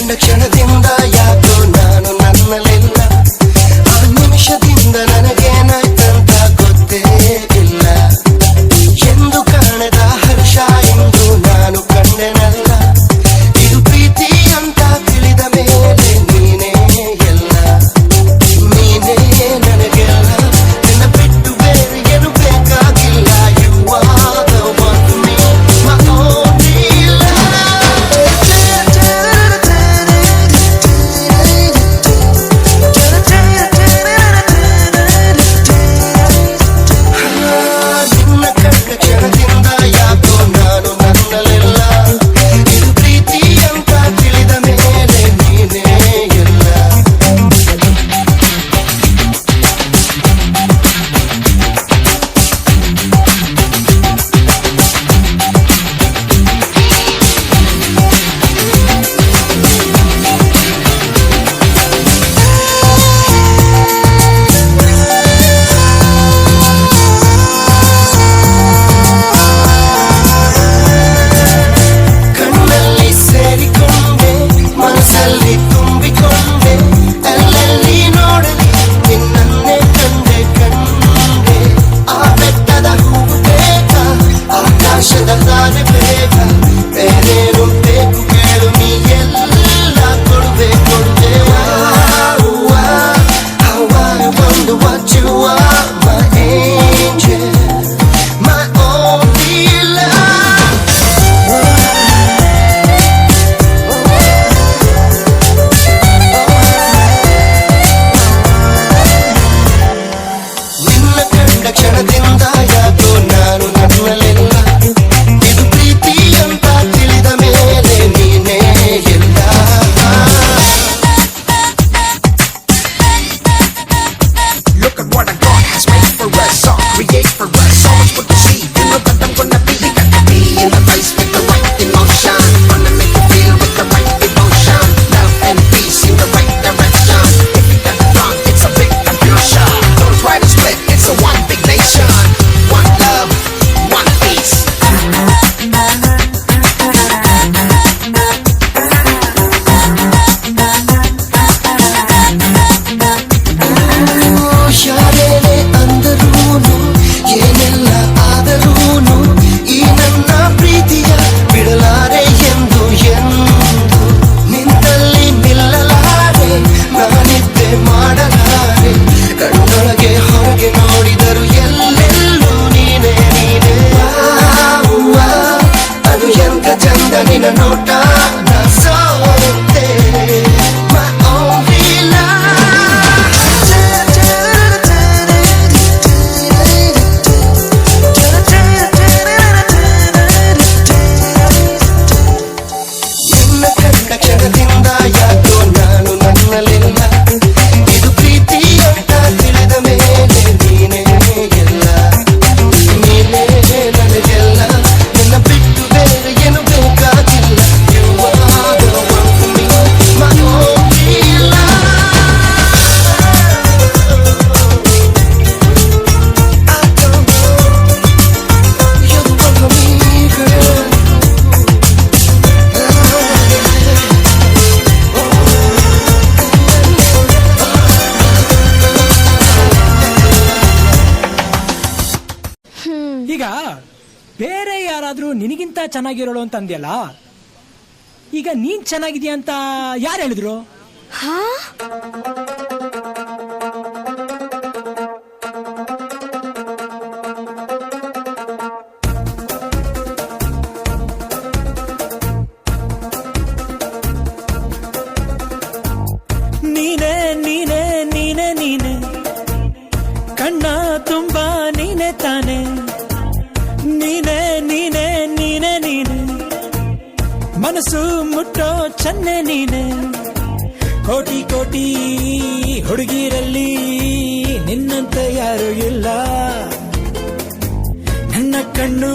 ಕಂಡ ಕ್ಷಣದಿಂದ ಯಾಕೋ ನಾನು ನನ್ನಲಿಲ್ಲ. ಆ ನಿಮಿಷದಿಂದ ನನಗೇನಾಯ್ತಂತ ಗೊತ್ತೇ ಇಲ್ಲ. ಎಂದು ಕಾಣದ ಹರ್ಷ ಇಂದು ನಾನು ಕಂಡೆನಲ್ಲ. ಇದು ಪ್ರೀತಿ ಅಂತ ತಿಳಿದ ಮೇಲೆ ನೀನೇ ಎಲ್ಲ, ನೀನೇ ನನಗೆಲ್ಲ. ನಿನ್ನ ಬಿಟ್ಟು ಬೇರೆ ಏನು ಬೇಕಾಗಿಲ್ಲ. You are the one to me, my only love. ನಿನ್ನ ಕಂಡ ಕ್ಷಣದಿಂದ ಯಾಕೋ ನಾನು ನನ್ನಲಿಲ್ಲ. ಇದು ಪ್ರೀತಿ ಅಂತ ತಿಳಿದ ಮೇಲೆ ನೀನೇ ಎಲ್ಲ. ಕಣ್ಣಲ್ಲಿ ಸೇರಿಕೊಂಡೆ, ಮನಸ್ಸಲ್ಲಿ ತುಂಬಿಕೊಂಡೆ. ಎಲ್ಲೆಲ್ಲಿ ನೋಡಲಿ ನಿನ್ನನ್ನೇ ಕಂಡೆ ಕಂಡೆ. ಆ ಬೆಟ್ಟದ ಹೂವು ಬೇಕಾ, ಆಕಾಶದ ತಾರೆ ಬೇಕಾ, ಬೇರೇನು ಬೇಕು ಕೇಳು ನೀ, ಎಲ್ಲ ಕೊಡುವೆ ಕೊಡುವೆ. I wonder what you are, my angel, my only love. ನಿನ್ನ ಕಂಡ ಕ್ಷಣದಿಂದ ಯಾಕೋ ನಾನು ನನ್ನಲಿಲ್ಲ. ಇದು ಪ್ರೀತಿ ಅಂತ ತಿಳಿದ ಮೇಲೆ ನೀನೇ ಎಲ್ಲ. Look at what God has made for us, all create for us, so much good to see. You know that I'm gonna be, got to be in the place with the right emotion. Gonna make you feel with the right devotion. Love and peace in the right direction. If you get it wrong, it's a big confusion. Don't try to split, it's a one big nation. One love, one peace. ಯಾರೇನೇ ಅಂದರೂನು, ಏನೆಲ್ಲ ಆದರೂನು, ಈ ನನ್ನ ಪ್ರೀತಿಯ ಬಿಡಲಾರೆ ಎಂದು ಎಂದು. ನಿಂತಲ್ಲಿ ನಿಲ್ಲಲಾರೆ, ನಾನಿದ್ದೆ ಮಾಡಲಾರೆ. ಕಣ್ಣೊಳಗೆ ಹೊರಗೆ ನೋಡಿದರು ಎಲ್ಲೆಲ್ಲೂ ನೀನೇ ನೀನೇ. ಅದು ಎಂತ ಚಂದ ನಿನ್ನ ನೋಟ, ನಾ ಸೋತೆ. My only love. ನಿನ್ನ ಕಂಡ ಕ್ಷಣದಿಂದ ಯಾಕೋ ನಾನು ನನ್ನಲಿಲ್ಲ. ಇದು ಪ್ರೀತಿ ಅಂತ ತಿಳಿದ ಮೇಲೆ ನೀನೇ ಎಲ್ಲ, ನೀನೇ ನನಗೆಲ್ಲ. ನಿನ್ನ ಬಿಟ್ಟು ಬೇರೆ ಏನು ಬೇಕಾಗಿಲ್ಲ. You are the one for me, my only love. I don't know, you're the one for me, girl. ಈಗ ಬೇರೆ ಯಾರಾದ್ರೂ ನಿನಗಿಂತ ಚೆನ್ನಾಗಿರೋಳು ಅಂತ ಅಂದ್ಯಲ್ಲ, ಈಗ ನೀನ್ ಚೆನ್ನಾಗಿದ್ಯಾ ಅಂತ ಯಾರು ಹೇಳಿದ್ರು? ನೀನೇ ನೀನೇ ನೀನೇ ನೀನೇ, ಕಣ್ಣ ತುಂಬಾ ನೀನೇ ತಾನೆ. ನೀನೇ ನೀನೇ ನೀನೇ ನೀನೇ, ಮನಸ್ಸು ಮುಟ್ಟೋ ಚೆನ್ನೆ ನೀನೆ. ಕೋಟಿ ಕೋಟಿ ಹುಡುಗಿರಲ್ಲಿ ನಿನ್ನಂತ ಯಾರು ಇಲ್ಲ. ನನ್ನ ಕಣ್ಣು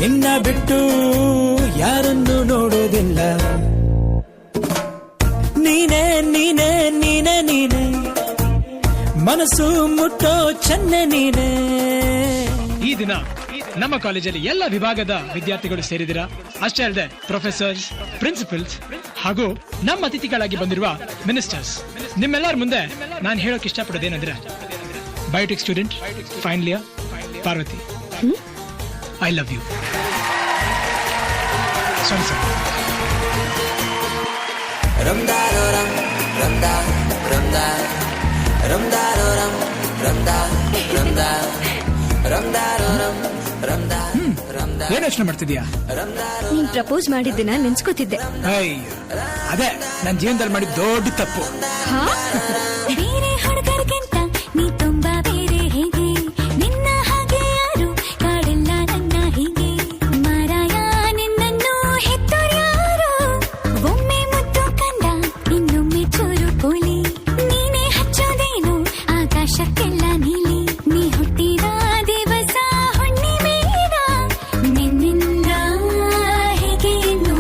ನಿನ್ನ ಬಿಟ್ಟು ಯಾರನ್ನು ನೋಡೋದಿಲ್ಲ. ನೀನೇ ನೀನೇ ನೀನೇ ನೀನೇ, ಮನಸ್ಸು ಮುಟ್ಟೋ ಚೆನ್ನೆ ನೀನೆ. ಈ ದಿನ ನಮ್ಮ ಕಾಲೇಜಲ್ಲಿ ಎಲ್ಲ ವಿಭಾಗದ ವಿದ್ಯಾರ್ಥಿಗಳು ಸೇರಿದಿರಾ. ಅಷ್ಟೇ ಅಲ್ಲದೆ ಪ್ರೊಫೆಸರ್ಸ್, ಪ್ರಿನ್ಸಿಪಲ್ಸ್ ಹಾಗೂ ನಮ್ಮ ಅತಿಥಿಗಳಾಗಿ ಬಂದಿರುವ ಮಿನಿಸ್ಟರ್ಸ್. ನಿಮ್ಮೆಲ್ಲರ ಮುಂದೆ ನಾನು ಹೇಳೋಕೆ ಇಷ್ಟಪಡೋದೇನಂದ್ರೆ, biotech student final year Parvati, I love you. Sorry sir. ಏನ್ ಯೋಚನೆ ಮಾಡ್ತಿದ್ಯಾ? ನೀನ್ ಪ್ರಪೋಸ್ ಮಾಡಿದ್ದನ್ನ ನೆನ್ಸ್ಕೊತಿದ್ದೆ. ಅದೇ ನನ್ನ ಜೀವನದಲ್ಲಿ ಮಾಡಿದ ದೊಡ್ಡ ತಪ್ಪು. ಬೇರೆ ಹುಡುಗರಿಗಿಂತ ನೀ ತುಂಬಾ ಬೇರೆ, ಹೇಗೆ ನಿನ್ನ ಹಾಗೆ ಯಾರು ಕಾಡಿಲ್ಲ ನನ್ನ ಹೀಗೆ. ಮಾರಾಯ ನಿನ್ನನ್ನು ಹೆತ್ತೋರ್ಯಾರು, ಒಮ್ಮೆ ಮುದ್ದು ಕಂಡ ಇನ್ನೊಮ್ಮೆ ಚೂರು ಪೋಲಿ. ನೀನೇ ಹಚ್ಚೋದೇನು ಆಕಾಶಕ್ಕೆಲ್ಲ ನೀಲಿ. ನೀ ಹುಟ್ಟಿದ ದಿವಸ ಹುಣ್ಣಿಮೆಯ ನಿನ್ನಿಂದ ಹೇಗೇನು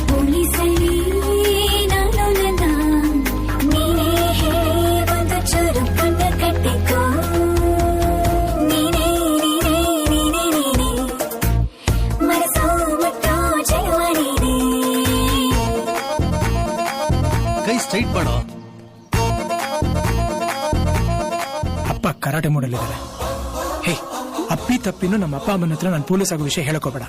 ಪೊಲೀಸಲಿ ನಾನು ನನ್ನ. ನೀನೇ ಹೇಳಿ ಒಂದು ಚೂರು ಕಣ್ಣ ಕಟ್ಟಿಕೋ. ನೀನೇ ನೀನೇ ನೀನೇ ನೀನೇ ಮನಸ್ಸು ಮುಟ್ಟೋ ಜಯವಾಣಿನೇ. ಕೈ ಸ್ಟ್ರೈಟ್ ಮಾಡೋ. ಅಪ್ಪ ಕರಾಟೆ ಮೂಡಲಿದ್ದಾರೆ. ಹೇ, ಅಪ್ಪಿ ತಪ್ಪಿನ್ನು ನಮ್ಮ ಅಪ್ಪ ಅಮ್ಮನ ಹತ್ರ ನಾನು ಪೊಲೀಸ್ ಆಗೋ ವಿಷಯ ಹೇಳಕೋಬೇಡ.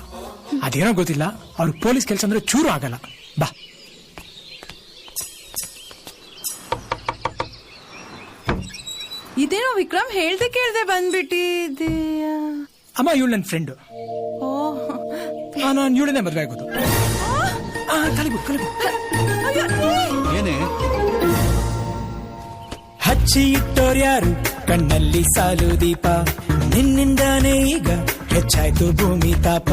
ಅದೇನೋ ಗೊತ್ತಿಲ್ಲ, ಅವ್ರ ಪೊಲೀಸ್ ಕೆಲಸ ಅಂದ್ರೆ ಚೂರು ಆಗಲ್ಲ. ಬಾ. ಇದೇನೋ ವಿಕ್ರಮ್ ಹೇಳ್ದೆ ಕೇಳ್ದೆ ಬಂದ್ಬಿಟ್ಟಿದೀಯ. ಅಮ್ಮ ಇವಳು ನನ್ನ ಫ್ರೆಂಡ್. ನಾನು ಇವಳನ್ನೇ ಮದುವೆ ಆಗೋದು. ಕಲಿಗು ಏನೇ ಹಚ್ಚಿ ಇಟ್ಟೋರ್ಯಾರು ಕಣ್ಣಲ್ಲಿ ಸಾಲು ದೀಪ. ನಿನ್ನಿಂದಾನೇ ಈಗ ಹೆಚ್ಚಾಯ್ತು ಭೂಮಿ ತಾಪ.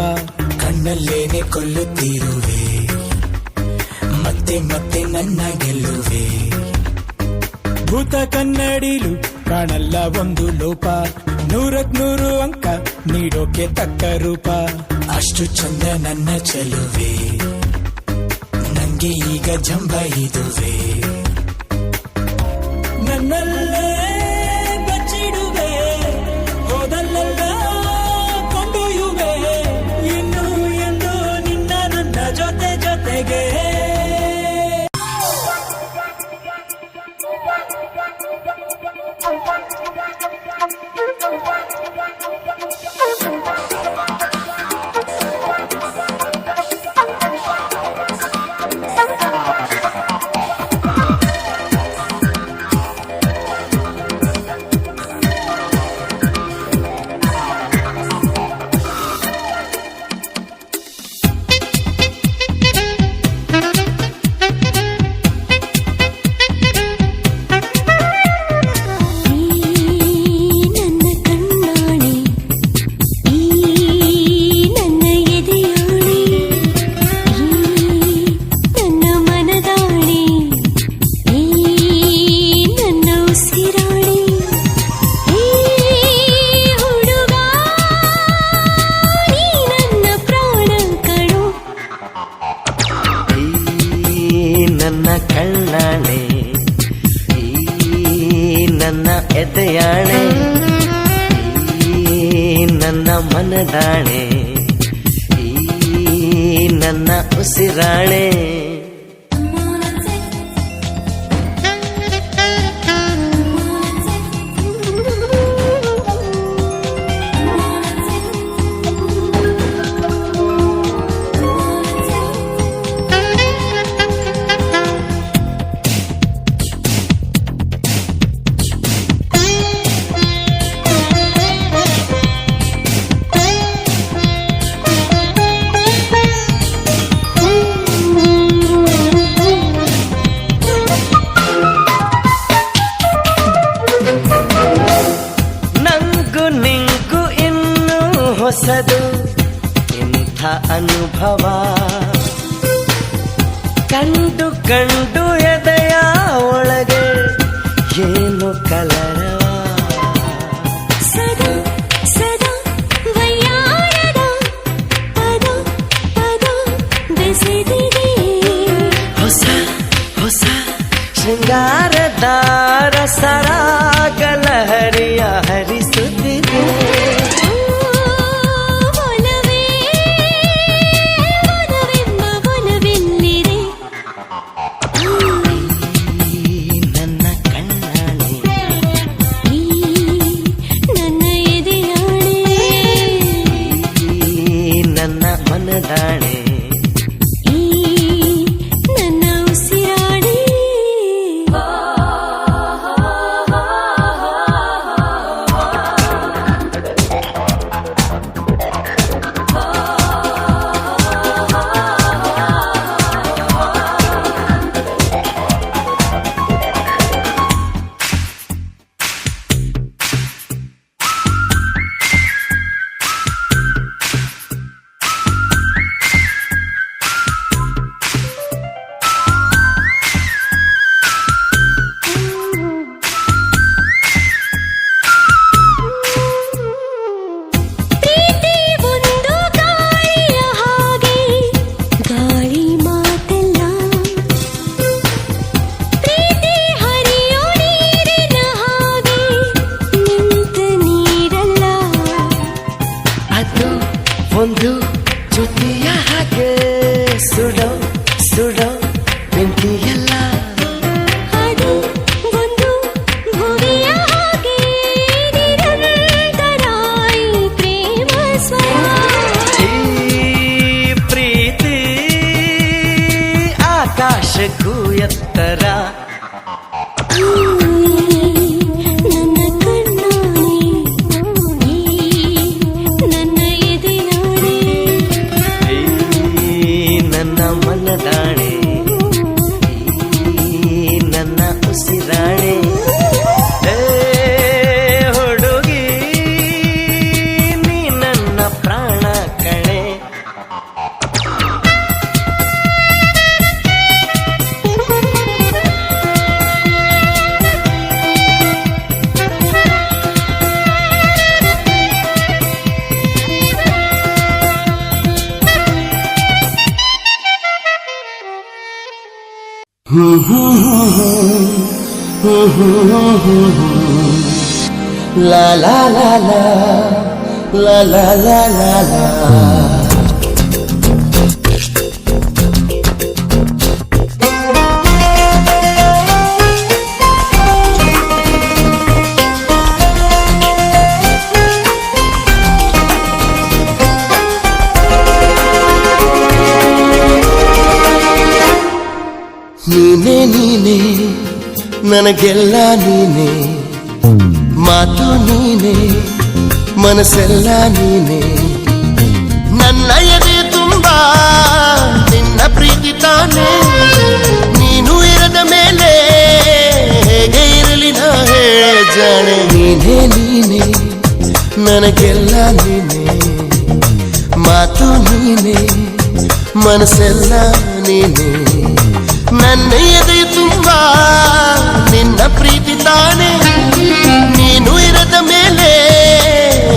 ಕಣ್ಣಲ್ಲೇನೆ ಕೊಲ್ಲುತ್ತಿರುವೆ, ಮತ್ತೆ ಮತ್ತೆ ನನ್ನ ಗೆಲ್ಲುವೆ. ಭೂತ ಕನ್ನಡಿಲು ಕಾಣಲ್ಲ ಒಂದು ಲೋಪ. 100ಕ್ಕೆ 100 ಅಂಕ ನೀಡೋಕೆ ತಕ್ಕ ರೂಪ. ಅಷ್ಟು ಚಂದ ನನ್ನ ಚೆಲುವೆ, ನಂಗೆ ಈಗ ಜಂಬ ಇದುವೆ. ನನ್ನಲ್ಲೇ ಬಚ್ಚಿಡುವೆ, ಹೋದಲ್ಲೆಲ್ಲ ಕೊಂಡೊಯ್ಯುವೆ. ಇನ್ನು ಎಂದು ನಿನ್ನ ನನ್ನ ಜೊತೆ ಜೊತೆಗೆ. ಕಣ್ಣಾಣೆ ಈ ನನ್ನ ಎದೆಯಾಣೆ, ಈ ನನ್ನ ಮನದಾಣೆ, ಈ ನನ್ನ ಉಸಿರಾಣೆ. ಹೊಸದು ಇಂಥ ಅನುಭವ ಕಂಡು ಕಂಡು ಎದೆಯ ಒಳಗೆ ಏನು ಕಲರವ. ಸದಾ ಸದಾ ವಯ್ಯಾರದ ಪದ ಪದ ಬೆಸೆದಿದೆ, ಹೊಸ ಹೊಸ ಶೃಂಗಾರದ ರಸರಾಗ ಲಹರಿಯ ಹರಿಸುತ್ತಿದೆ. ಹೆಂಡತಿಯಲ್ಲ ಅದು ಒಂದು ಭುವಿಯ ಹಾಗೆ ನಿರಂತರ ಈ ಪ್ರೇಮ ಸ್ವರ. ಈ ಪ್ರೀತಿ ಆಕಾಶಕ್ಕೂ ಎತ್ತರ. ನನ್ನ ಕಣ್ಣಾನೆ ನನ್ನ ಎದೆಯಾನೆ ಈ ನನ್ನ ಮನದಾಣೆ, ಈ ನನ್ನ ಉಸಿರಾಣೆ. ಏ ಹುಡುಗಿ ನೀ ನನ್ನ ಪ್ರಾಣ ಕಣೆ. La la la la la la la la la. ನೀನೇ ನೀನೇ ನನಗೆಲ್ಲ ನೀನೇ, ಮಾತು ನೀನೇ ಮನಸ್ಸೆಲ್ಲ ನೀನೇ. ನನ್ನ ಎದೆ ತುಂಬ ನಿನ್ನ ಪ್ರೀತಿ ತಾನೇ. ನೀನು ಇರದ ಮೇಲೆ ಹೇಗೆ ಇರಲಿ ನಾ ಹೇಳೆ ಜಾಣೆ. ನೀನೇ ನೀನೇ ನನಗೆಲ್ಲ ನೀನೇ, ಮಾತು ನೀನೇ ಮನಸ್ಸೆಲ್ಲ ನೀನೇ. ನನ್ನ ಎದೆ ತುಂಬ ನಿನ್ನ ಪ್ರೀತಿ ತಾನೇ. ನೀನು ಇರದ ಮೇಲೆ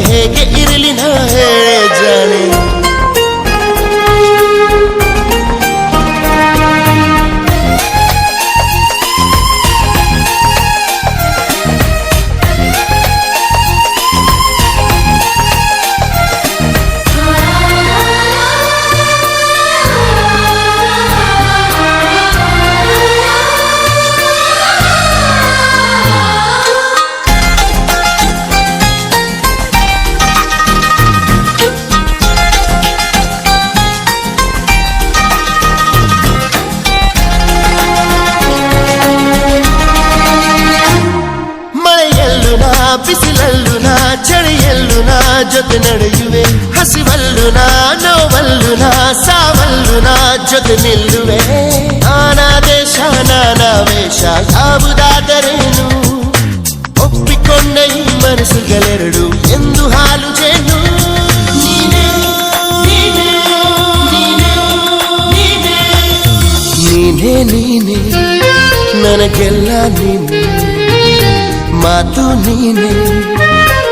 ಹೇಗೆ ಇರಲಿ ನಾ ಹೇಳೆ ಜಾಣೆ. ಬಿಸಿಲಲ್ಲು ನಾ ಚಳಿಯಲ್ಲು ನಾ ಜೊತೆ ನಡೆಯುವೆ. ಹಸಿವಲ್ಲು ನಾ ನೋವಲ್ಲು ನಾ ಸಾವಲ್ಲು ನಾ ಜೊತೆ ನಿಲ್ಲುವೆ. ನಾನಾ ದೇಶ ನಾನಾ ವೇಷ ಯಾವುದಾದರೇನು, ಒಪ್ಪಿಕೊಂಡ ಈ ಮನಸ್ಸುಗಳೆರಡು ಎಂದು ಹಾಲು ಜೇನು. ನೀನೇ ನೀನೇ ನೀನೇ ನೀನೇ ನೀನೇ ನೀನೇ ನನಗೆಲ್ಲ ನೀನೇ, ಮಾತು ನೀನೇ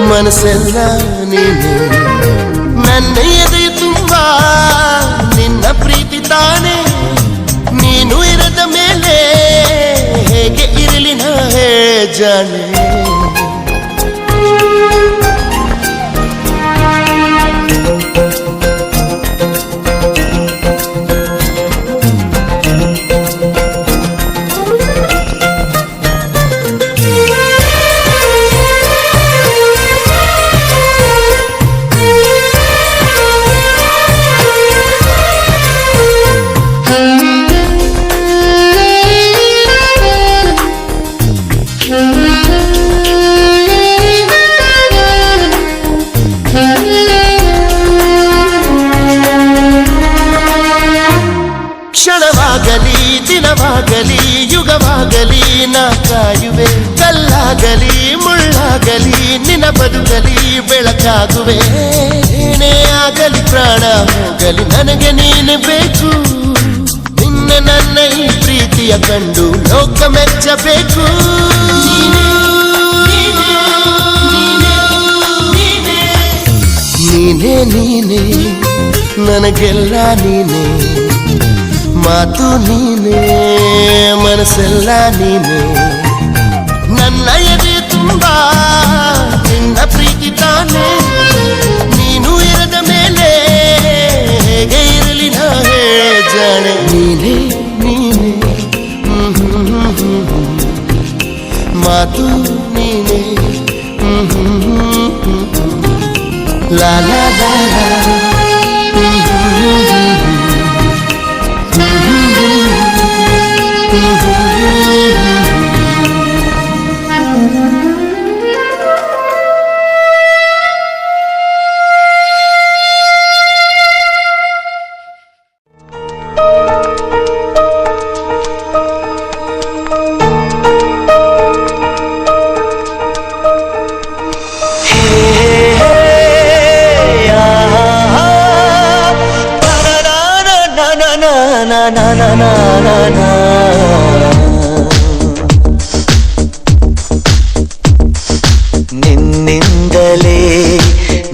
ಮನಸ್ಸೆಲ್ಲ ನೀನೇ. ನನ್ನ ಎದೆ ತುಂಬ ನಿನ್ನ ಪ್ರೀತಿ ತಾನೇ. ನೀನು ಇರದ ಮೇಲೆ ಹೇಗೆ ಇರಲಿ ನಾ ಹೇಳೆ ಜಾಣೆ. ಕ್ಷಣವಾಗಲಿ ದಿನವಾಗಲಿ ಯುಗವಾಗಲಿ ನಾ ಕಾಯುವೆ. ಕಲ್ಲಾಗಲಿ ಮುಳ್ಳಾಗಲಿ ನಿನ್ನ ಬದುಕಲಿ ಬೆಳಕಾಗುವೆ. ಏನೇ ಆಗಲಿ ಪ್ರಾಣ ಹೋಗಲಿ ನನಗೆ ನೀನು ಬೇಕು. ನಿನ್ನ ನನ್ನ ಈ ಪ್ರೀತಿಯ ಕಂಡು ಲೋಕ ಮೆಚ್ಚಬೇಕು. ನೀನೇ ನೀನೇ ನನಗೆಲ್ಲ ನೀನೇ, ಮಾತು ನೀನೇ ಮನಸ್ಸೆಲ್ಲ ನೀನೇ. ನನ್ನ ಎದೆ ತುಂಬ ನಿನ್ನ ಪ್ರೀತಿ ತಾನೇ. ನೀನು ಇರದ ಮೇಲೆ ಹೇಗೆ ಇರಲಿ ನಾ ಹೇಳೆ ಜಾಣೆ. ನೀನೇ ನೀನೇ ಮಾತು ನೀನೆ ಲಾ ಲಾ ಲಾ ಲಾ. ನಿನ್ನಿಂದಲೇ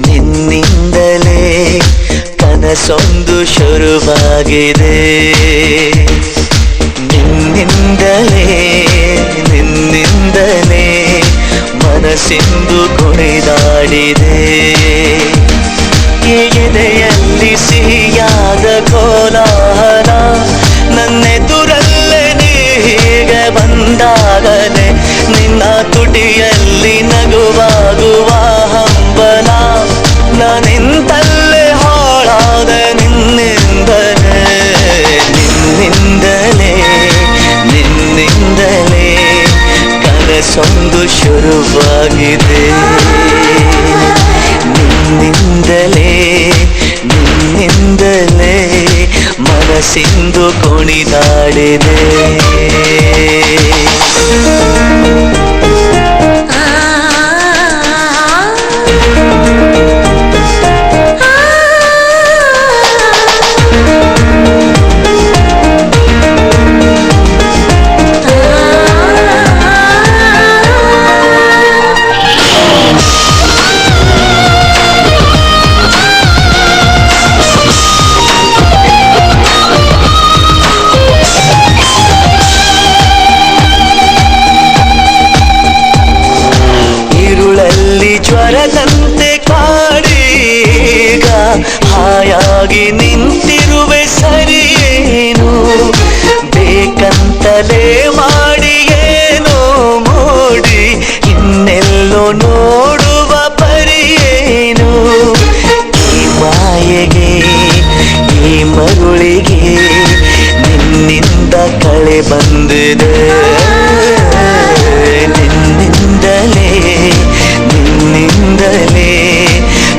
ನಿನ್ನಿಂದಲೇ ಕನಸೊಂದು ಶುರುವಾಗಿದೆ. ನಿನ್ನಿಂದಲೇ ನಿನ್ನಿಂದಲೇ ಮನಸ್ಸಿಂದು ಕುಣಿದಾಡಿದೆ. ಎದೆಯಲ್ಲಿ ಸಿಹಿಯಾದ ಕೋಲಾಹಲ ನನ್ನೆದುರಲ್ಲೇ ನೀ ಹೀಗೆ ಬಂದಾಗಲೇ ನಿನ್ನ ತುಟಿಯಲ್ಲಿ ನಗುವಾಗುವ ಹಂಬಲ ನಾನಿಂತಲ್ಲೇ ಹಾಳಾದ ನಿನ್ನಿಂದಲೇ ನಿನ್ನಿಂದಲೇ ನಿನ್ನಿಂದಲೇ ಕನಸೊಂದು ಶುರುವಾಗಿದೆ. ನಿನ್ನಿಂದಲೇ ನಿನ್ನಿಂದಲೇ ಮನಸ್ಸಿಂದು ಕುಣಿದಾಡಿದೆ. ಜ್ವರದಂತೆ ಕಾಡೀಗ ಹಾಯಾಗಿ ನಿಂತಿರುವೆ ಸರಿಯೇನು ಬೇಕಂತಲೇ ಮಾಡಿ ಏನೋ ಮೋಡಿ ಇನ್ನೆಲ್ಲೋ ನೋಡುವ ಪರಿಯೇನು. ಈ ಮಾಯೆಗೆ ಈ ಮರುಳಿಗೆ ನಿನ್ನಿಂದ ಕಳೆ ಬಂದಿದೆ. ನಿನ್ನಿಂದಲೇ ನಿನ್ನಿಂದಲೇ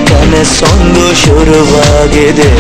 ಕನಸೊಂದು ಶುರುವಾಗಿದೆ.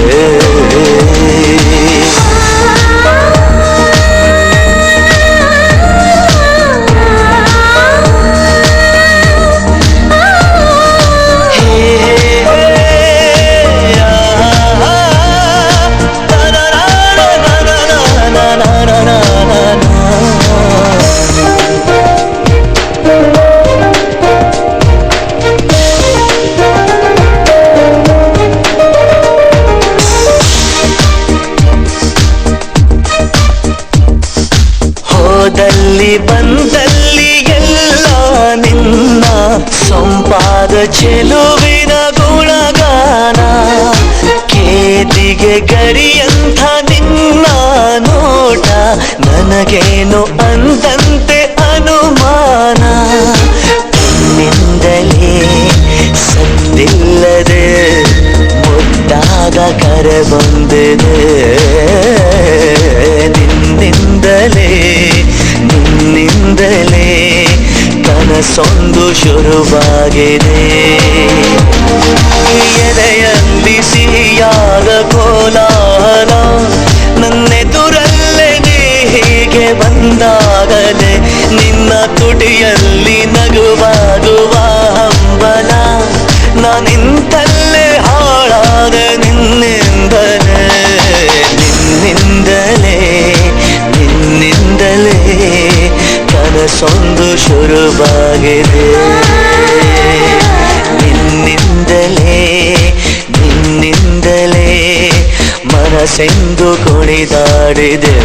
ಹೋದಲ್ಲಿ ಬಂದಲ್ಲಿ ಎಲ್ಲ ನಿನ್ನ ಸಂಪಾದ ಚೆಲುವಿನ ಗುಣಗಾನ ಕೇದಿಗೆ ಗರಿಯಂಥ ನಿನ್ನ ನೋಟ ನನಗೇನು ಅಂದಂತೆ ಅನುಮಾನ. ನಿನ್ನಿಂದಲೇ ಸದ್ದಿಲ್ಲದೆ ಮುದ್ದಾದ ಕರೆ ಬಂದಿದೆ. ನಿನ್ನಿಂದಲೇ ನಿನ್ನಿಂದಲೇ ಕನಸೊಂದು ಶುರುವಾಗಿದೆ. ಎದೆಯಲ್ಲಿ ಸಿಹಿಯಾದ ಕೋಲಾಹಲ ನನ್ನೆದುರಲ್ಲೇ ನೀ ಹೀಗೆ ಬಂದಾಗಲೇ ನಿನ್ನ ತುಟಿಯಲ್ಲಿ ನಗುವಾಗುವ ಹಂಬಲ ನಾನಿಂತಲ್ಲೇ ಹಾಳಾದ ನಿನ್ನಿಂದಲೇ ನಿನ್ನಿಂದಲೇ ನಿನ್ನಿಂದಲೇ ಕನಸೊಂದು ಶುರುವಾಗಿದೆ. ನಿನ್ನಿಂದಲೇ ನಿನ್ನಿಂದಲೇ ಮನಸ್ಸೆಂದು ಕುಣಿದಾಡಿದೆ.